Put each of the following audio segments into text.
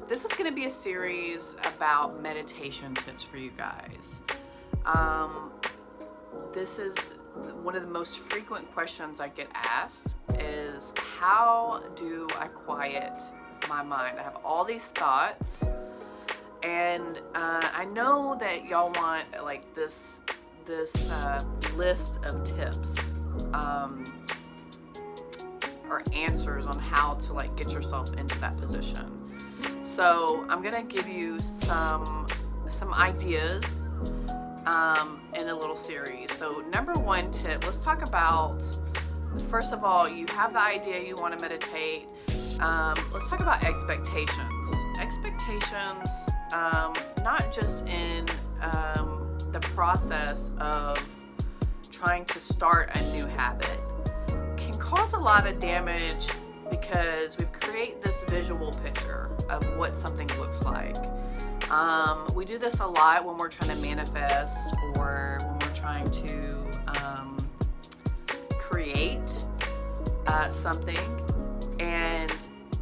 this is going to be a series about meditation tips for you guys. This is one of the most frequent questions I get asked is, how do I quiet my mind? I have all these thoughts, and I know that y'all want like this list of tips or answers on how to like get yourself into that position. So I'm gonna give you some ideas in a little series. So number one tip, let's talk about, first of all, you have the idea you want to meditate. Let's talk about expectations. Expectations, not just in the process of trying to start a new habit, can cause a lot of damage because we create this visual picture of what something looks like. We do this a lot when we're trying to manifest or when we're trying to create something,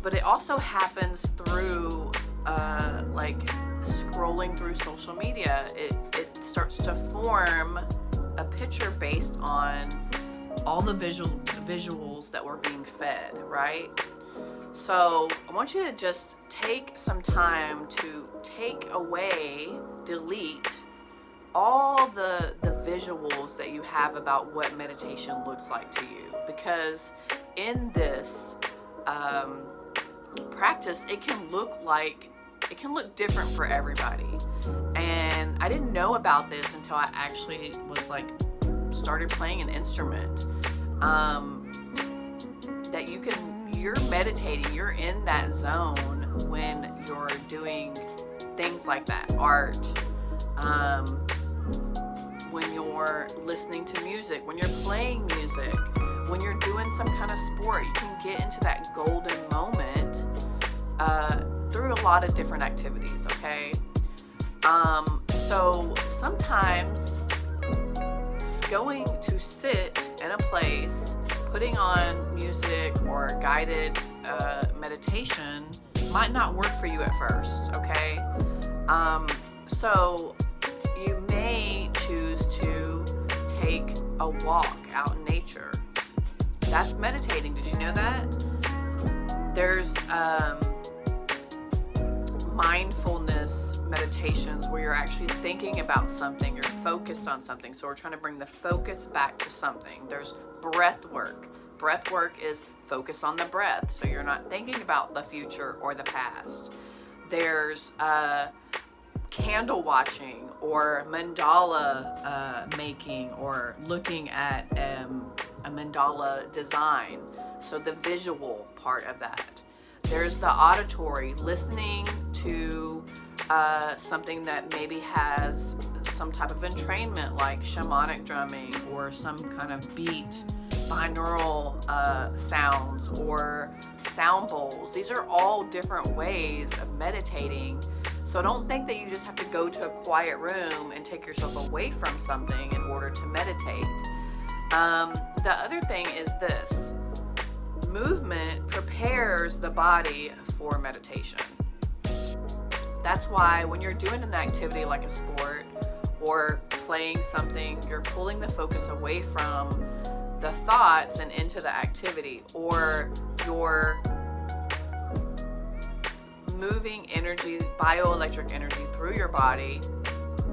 but it also happens through like scrolling through social media. It starts to form a picture based on all the visuals that we're being fed, right? So I want you to just take some time to delete all the visuals that you have about what meditation looks like to you, because in this practice, it can look different for everybody. And I didn't know about this until I actually was like started playing an instrument. That you're meditating, you're in that zone when you're doing things like that, art, when you're listening to music, when you're playing music, when you're doing some kind of sport. You can get into that golden moment through a lot of different activities, okay? So sometimes going to sit in a place, putting on music or guided meditation might not work for you at first, okay? So you may choose to take a walk out in nature. That's meditating. Did you know that? There's mindfulness meditations where you're actually thinking about something, you're focused on something. So we're trying to bring the focus back to something. There's breath work. Breath work is focus on the breath, so you're not thinking about the future or the past. There's candle watching or mandala making, or looking at a mandala design, so the visual part of that. There's the auditory, listening to something that maybe has some type of entrainment, like shamanic drumming or some kind of beat, binaural sounds or sound bowls. These are all different ways of meditating. So don't think that you just have to go to a quiet room and take yourself away from something in order to meditate. The other thing is this: movement prepares the body for meditation. That's why when you're doing an activity like a sport or playing something, you're pulling the focus away from the thoughts and into the activity, or you're moving energy, bioelectric energy through your body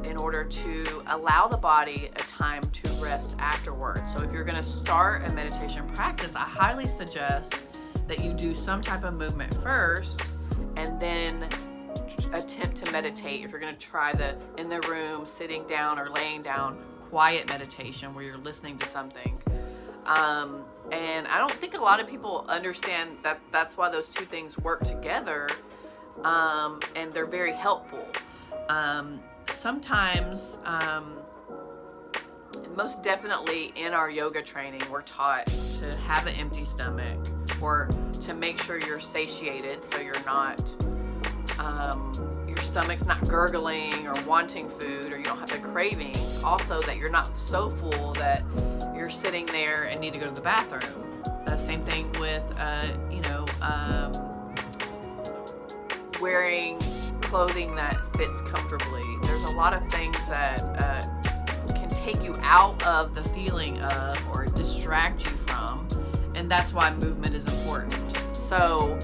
in order to allow the body a time to rest afterwards. So if you're going to start a meditation practice, I highly suggest that you do some type of movement first and then attempt to meditate. If you're going to try the in the room, sitting down or laying down, quiet meditation where you're listening to something. And I don't think a lot of people understand that that's why those two things work together, and they're very helpful. Sometimes, most definitely in our yoga training, we're taught to have an empty stomach, or to make sure you're satiated, so you're not, your stomach's not gurgling or wanting food, or you don't have the cravings. Also, that you're not so full that you're sitting there and need to go to the bathroom. Same thing with, wearing clothing that fits comfortably. There's a lot of things that can take you out of the feeling of or distract you from, and that's why movement is important. So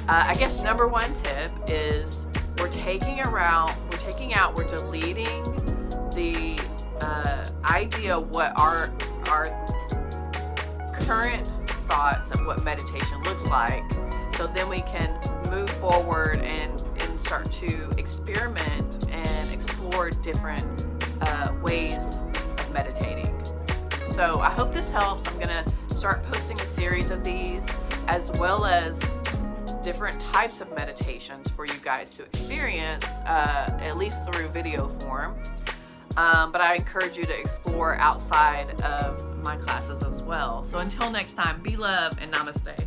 I guess number one tip is we're deleting the idea of what our current thoughts of what meditation looks like, so then we can move forward and start to experiment and explore different ways of meditating. So I hope this helps. I'm going to start posting a series of these, as well as different types of meditations for you guys to experience, at least through video form. But I encourage you to explore outside of my classes as well. So until next time, be love and namaste.